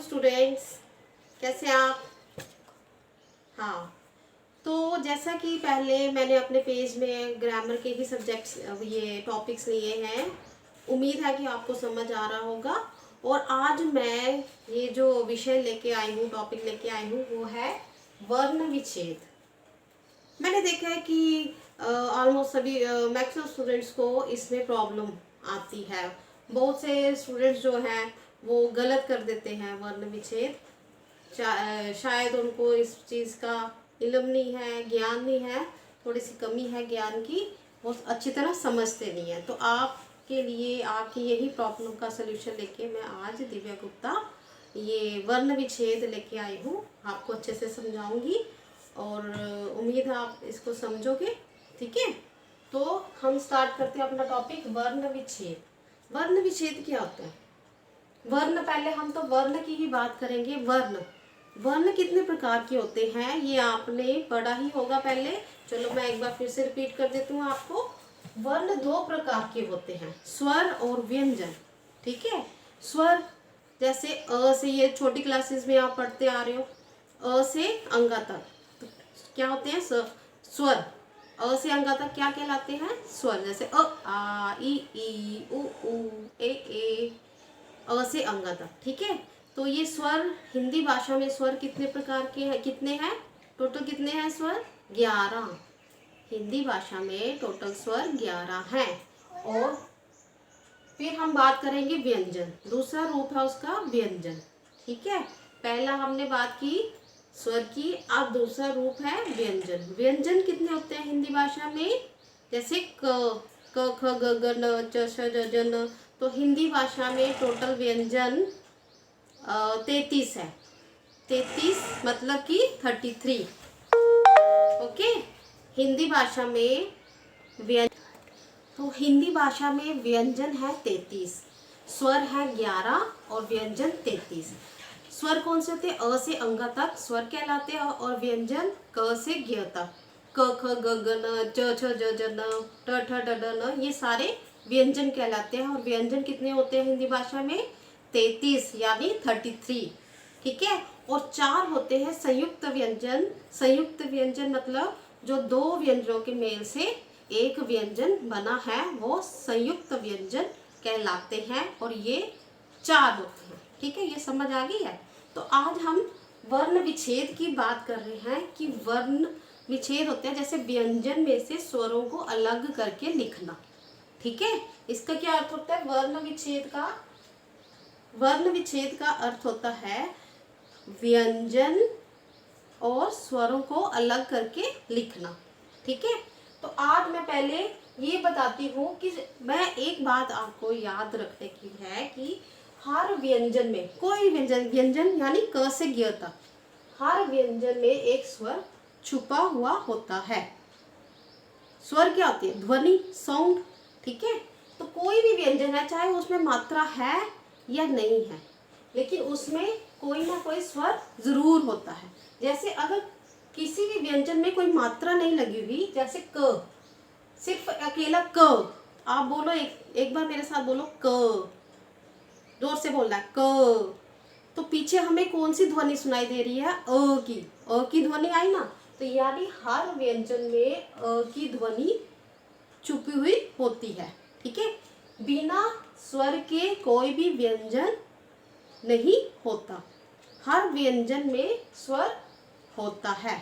Students, कैसे हैं आप? हाँ, तो जैसा कि पहले मैंने अपने पेज में ग्रामर के ही सब्जेक्ट्स ये टॉपिक्स लिए हैं, उम्मीद है कि आपको समझ आ रहा होगा। और आज मैं ये जो विषय लेके आई हूँ, टॉपिक लेके आई हूँ, वो है वर्ण विच्छेद। मैंने देखा है कि ऑलमोस्ट सभी मैक्सिमम स्टूडेंट्स को इसमें प्रॉब्लम आती है। बहुत से स्टूडेंट्स जो हैं वो गलत कर देते हैं वर्ण विच्छेद। शायद उनको इस चीज़ का इल्म नहीं है, ज्ञान नहीं है, थोड़ी सी कमी है ज्ञान की, वो अच्छी तरह समझते नहीं है। तो आपके लिए आपकी यही प्रॉब्लम का सलूशन लेके मैं आज दिव्या गुप्ता ये वर्ण विच्छेद लेके आई हूँ। आपको अच्छे से समझाऊंगी और उम्मीद है आप इसको समझोगे। ठीक है, तो हम स्टार्ट करते हैं अपना टॉपिक वर्ण विच्छेद। वर्ण विच्छेद क्या होता है? वर्ण, पहले हम तो वर्ण की ही बात करेंगे। वर्ण वर्ण कितने प्रकार के होते हैं ये आपने पढ़ा ही होगा पहले। चलो मैं एक बार फिर से रिपीट कर देती हूँ आपको। वर्ण दो प्रकार के होते हैं, स्वर और व्यंजन। ठीक है, स्वर जैसे अ से, ये छोटी क्लासेस में आप पढ़ते आ रहे हो, अ से अंगा तक तो क्या होते हैं? स्वर। अ से अंगा तक क्या कहलाते हैं? स्वर। जैसे अ, आ, ई, उ, ए, अ से अंगा तक। ठीक है, तो ये स्वर हिंदी भाषा में स्वर कितने प्रकार के हैं? कितने हैं टोटल? कितने हैं स्वर? 11। हिंदी भाषा में टोटल स्वर 11 हैं। और फिर हम बात करेंगे व्यंजन, दूसरा रूप है उसका व्यंजन। ठीक है, पहला हमने बात की स्वर की, अब दूसरा रूप है व्यंजन। व्यंजन कितने होते हैं हिंदी भाषा में? जैसे क, ख, ग, ग, न, च, श, ज, न। तो हिंदी भाषा में टोटल व्यंजन 33 है। 33 मतलब कि 33। ओके, हिंदी भाषा में तो हिंदी भाषा में व्यंजन है 33, स्वर है 11 और व्यंजन 33। स्वर कौन से होते हैं? अ से अंगा तक स्वर कहलाते हैं और व्यंजन क से ज्ञ तक। क, ख, ग, न, च, छ, ज, न, ट, ठ, ड, न, ये सारे व्यंजन कहलाते हैं। और व्यंजन कितने होते हैं हिंदी भाषा में? 33 यानी 33। ठीक है, और 4 होते हैं संयुक्त व्यंजन। संयुक्त व्यंजन मतलब जो दो व्यंजनों के मेल से एक व्यंजन बना है वो संयुक्त व्यंजन कहलाते हैं, और ये 4 होते हैं। ठीक है, ये समझ आ गई है? तो आज हम वर्ण विच्छेद की बात कर रहे हैं कि वर्ण विच्छेद होते हैं जैसे व्यंजन में से स्वरों को अलग करके लिखना। ठीक है, इसका क्या अर्थ होता है वर्ण विच्छेद का? वर्ण विच्छेद का अर्थ होता है व्यंजन और स्वरों को अलग करके लिखना। ठीक है, तो आज मैं पहले ये बताती हूँ कि मैं एक बात आपको याद रखने की है कि हर व्यंजन में, कोई व्यंजन, व्यंजन यानी क से ज्ञ तक, हर व्यंजन में एक स्वर छुपा हुआ होता है। स्वर क्या होती है? ध्वनि, साउंड। ठीक है, तो कोई भी व्यंजन है चाहे उसमें मात्रा है या नहीं है, लेकिन उसमें कोई ना कोई स्वर जरूर होता है। जैसे अगर किसी भी व्यंजन में कोई मात्रा नहीं लगी हुई, जैसे क, सिर्फ अकेला क, आप बोलो एक बार मेरे साथ बोलो क, जोर से बोलना है क। तो पीछे हमें कौन सी ध्वनि सुनाई दे रही है? अ की। अ की ध्वनि आई ना, तो यानी हर व्यंजन में अ की ध्वनि छुपी हुई होती है। ठीक है, बिना स्वर के कोई भी व्यंजन नहीं होता, हर व्यंजन में स्वर होता है।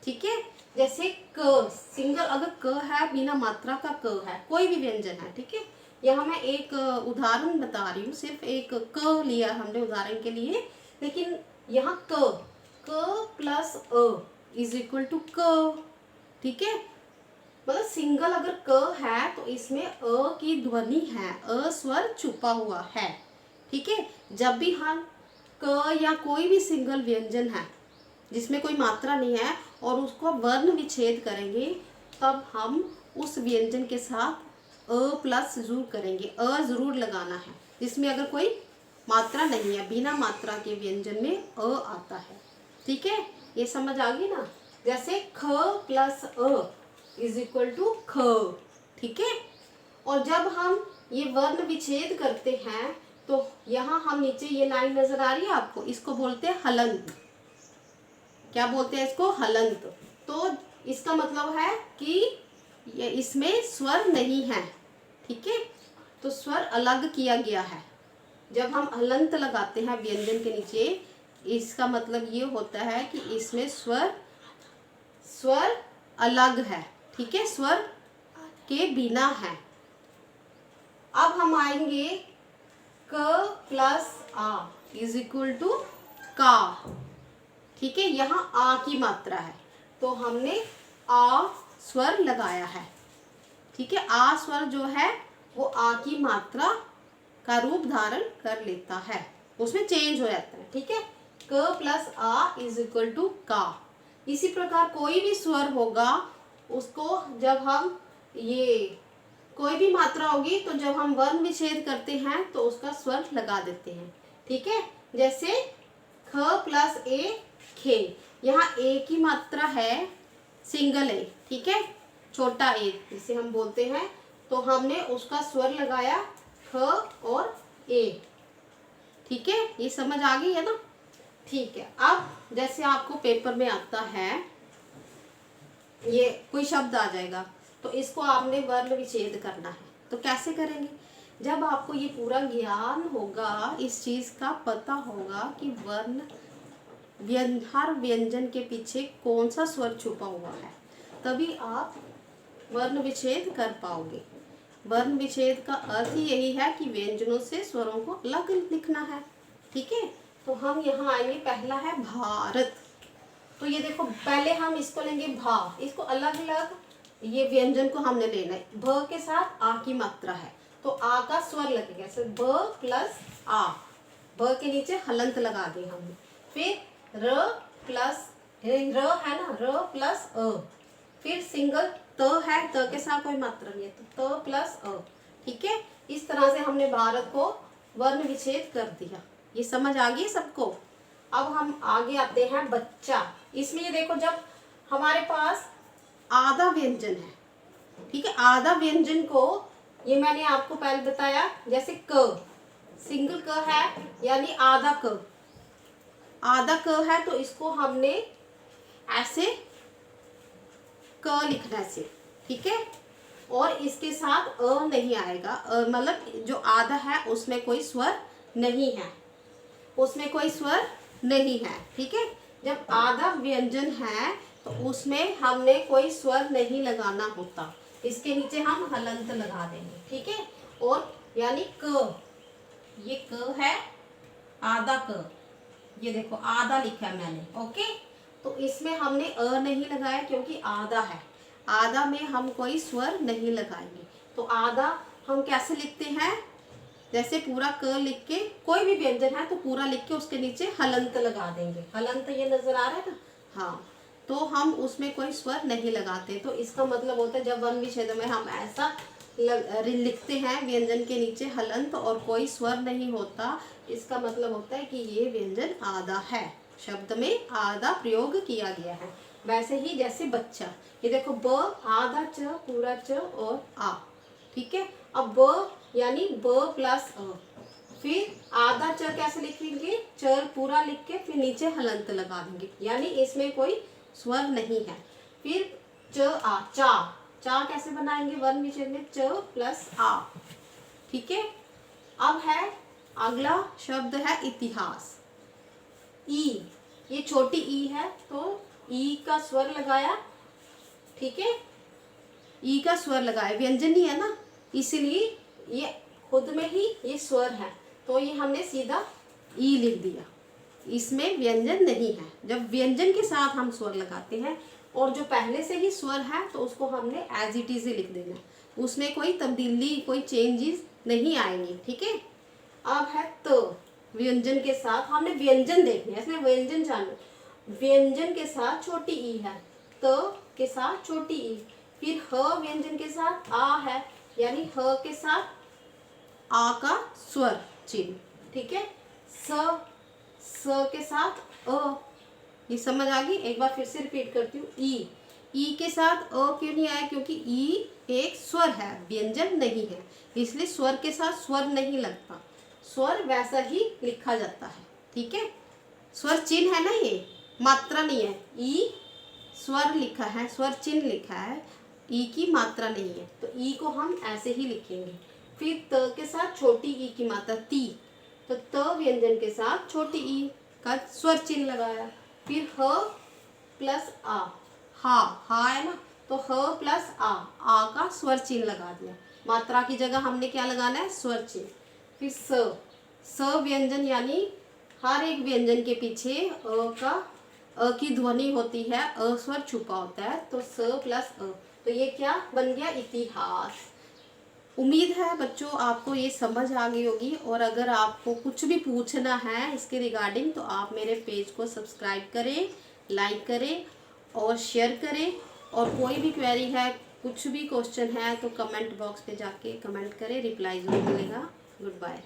ठीक है, जैसे क, सिंगल, अगर क है, बिना मात्रा का क है, कोई भी व्यंजन है। ठीक है, यहाँ मैं एक उदाहरण बता रही हूँ, सिर्फ एक क लिया हमने उदाहरण के लिए, लेकिन यहाँ क प्लस अ इज इक्वल टू क। ठीक है, मतलब सिंगल अगर क है तो इसमें अ की ध्वनि है, अ स्वर छुपा हुआ है। ठीक है, जब भी हम क या कोई भी सिंगल व्यंजन है जिसमें कोई मात्रा नहीं है और उसको वर्ण विच्छेद करेंगे, तब हम उस व्यंजन के साथ अ प्लस जरूर करेंगे, अ जरूर लगाना है। जिसमें अगर कोई मात्रा नहीं है, बिना मात्रा के व्यंजन में अ आता है। ठीक है, ये समझ आ गई ना? जैसे ख प्लस अ इज इक्वल टू ख। ठीक है, और जब हम ये वर्ण विच्छेद करते हैं तो यहाँ हम नीचे ये लाइन नजर आ रही है आपको, इसको बोलते हैं हलंत। क्या बोलते हैं इसको? हलंत। तो इसका मतलब है कि ये इसमें स्वर नहीं है, ठीक है। तो स्वर अलग किया गया है। जब हम हलंत लगाते हैं व्यंजन के नीचे, इसका मतलब ये होता है कि इसमें स्वर अलग है, ठीक है, स्वर के बिना है। अब हम आएंगे क प्लस आ इज इक्वल टू का, ठीक है। यहाँ आ की मात्रा है तो हमने आ स्वर लगाया है, ठीक है। आ स्वर जो है वो आ की मात्रा का रूप धारण कर लेता है, उसमें चेंज हो जाता है, ठीक है। क प्लस आ इज इक्वल टू का। इसी प्रकार कोई भी स्वर होगा उसको जब हम ये कोई भी मात्रा होगी तो जब हम वर्ण विच्छेद करते हैं तो उसका स्वर लगा देते हैं, ठीक है। जैसे ख प्लस ए खे, यहाँ ए की मात्रा है सिंगल ए, ठीक है, छोटा ए जिसे हम बोलते हैं, तो हमने उसका स्वर लगाया ख और ए, ठीक है। ये समझ आ गई है ना? ठीक है। अब जैसे आपको पेपर में आता है ये कोई शब्द आ जाएगा तो इसको आपने वर्ण विच्छेद करना है, तो कैसे करेंगे? जब आपको ये पूरा ज्ञान होगा, इस चीज का पता होगा कि हर व्यंजन के पीछे कौन सा स्वर छुपा हुआ है, तभी आप वर्ण विच्छेद कर पाओगे। वर्ण विच्छेद का अर्थ ही यही है कि व्यंजनों से स्वरों को अलग लिखना है, ठीक है। तो हम यहाँ आएंगे, पहला है भारत। तो ये देखो, पहले हम इसको लेंगे भा, इसको अलग अलग ये व्यंजन को हमने लेना है। भ के साथ आ की मात्रा है तो आ का स्वर लगेगा, जैसे ब प्लस आ, ब के नीचे हलंत लगा दिए हमने। फिर र प्लस र है ना, र प्लस अ, फिर सिंगल त है, त के साथ कोई मात्रा नहीं है तो त प्लस अ, ठीक है। इस तरह से हमने भारत को वर्ण विच्छेद कर दिया। ये समझ आ गई सबको? अब हम आगे आते हैं बच्चा। इसमें ये देखो, जब हमारे पास आधा व्यंजन है, ठीक है, आधा व्यंजन को ये मैंने आपको पहले बताया, जैसे क सिंगल क है यानी आधा क, आधा क है तो इसको हमने ऐसे क लिखना है, ठीक है। और इसके साथ अ नहीं आएगा, मतलब जो आधा है उसमें कोई स्वर नहीं है, उसमें कोई स्वर नहीं है, ठीक है। जब आधा व्यंजन है तो उसमें हमने कोई स्वर नहीं लगाना होता, इसके नीचे हम हलंत लगा देंगे, ठीक है। और यानी क, ये क है, आधा क, ये देखो आधा लिखा है मैंने, ओके। तो इसमें हमने अ नहीं लगाया क्योंकि आधा है, आधा में हम कोई स्वर नहीं लगाएंगे। तो आधा हम कैसे लिखते हैं? जैसे पूरा क लिख के, कोई भी व्यंजन है तो पूरा लिख के उसके नीचे हलंत लगा देंगे। हलंत ये नजर आ रहा है ना? हाँ, तो हम उसमें कोई स्वर नहीं लगाते। तो इसका मतलब होता है जब वर्ण विच्छेद में हम ऐसा लिखते हैं व्यंजन के नीचे हलंत और कोई स्वर नहीं होता, इसका मतलब होता है कि ये व्यंजन आधा है, शब्द में आधा प्रयोग किया गया है। वैसे ही जैसे बच्चा, ये देखो ब आधा च पूरा च और आ, ठीक है। अब ब यानी ब प्लस अ, फिर आधा च कैसे लिखेंगे? च पूरा लिख के फिर नीचे हलंत लगा देंगे, यानी इसमें कोई स्वर नहीं है। फिर च आ, चा, चा कैसे बनाएंगे वर्ण विच्छेद में? च प्लस आ, ठीक है। अब है अगला शब्द है इतिहास। ई, ये छोटी ई है तो ई का स्वर लगाया, ठीक है, ई का स्वर लगाया, व्यंजन ही है ना, इसीलिए ये खुद में ही ये स्वर है, तो ये हमने सीधा ई लिख दिया, इसमें व्यंजन नहीं है। जब व्यंजन के साथ हम स्वर लगाते हैं और जो पहले से ही स्वर है तो उसको हमने एज इट इज ही लिख देना, उसमें कोई तब्दीली कोई चेंजेस नहीं आएंगी, ठीक है। अब है तो, व्यंजन के साथ हमने व्यंजन देखने, इसमें व्यंजन जानना, व्यंजन के साथ छोटी ई है, त के साथ छोटी ई, फिर ह व्यंजन के साथ आ है, यानी ह के साथ आ का स्वर चिन्ह, ठीक है। स के साथ अ, ये समझ आ गई? एक बार फिर से रिपीट करती हूँ। ई के साथ अ क्यों नहीं आया? क्योंकि ई एक स्वर है, व्यंजन नहीं है, इसलिए स्वर के साथ स्वर नहीं लगता, स्वर वैसा ही लिखा जाता है। ठीक है, स्वर चिन्ह है ना, ये मात्रा नहीं है। ई स्वर लिखा है, स्वर चिन्ह लिखा है, ई की मात्रा नहीं है, तो ई को हम ऐसे ही लिखेंगे। फिर त के साथ छोटी ई की मात्रा ती, तो त व्यंजन के साथ छोटी ई का स्वर चिन्ह लगाया। फिर ह प्लस आ, हा है ना, तो ह प्लस आ का स्वर चिन्ह लगा दिया। मात्रा की जगह हमने क्या लगाना है, स्वर चिन्ह। फिर स व्यंजन, यानी हर एक व्यंजन के पीछे अ की ध्वनि होती है, अ स्वर छुपा होता है, तो स प्लस अ, तो ये क्या बन गया, इतिहास। उम्मीद है बच्चों आपको ये समझ आ गई होगी, और अगर आपको कुछ भी पूछना है इसके रिगार्डिंग तो आप मेरे पेज को सब्सक्राइब करें, लाइक करें और शेयर करें। और कोई भी क्वेरी है, कुछ भी क्वेश्चन है तो कमेंट बॉक्स पे जाके कमेंट करें, रिप्लाई ज़रूर मिलेगा। Good bye.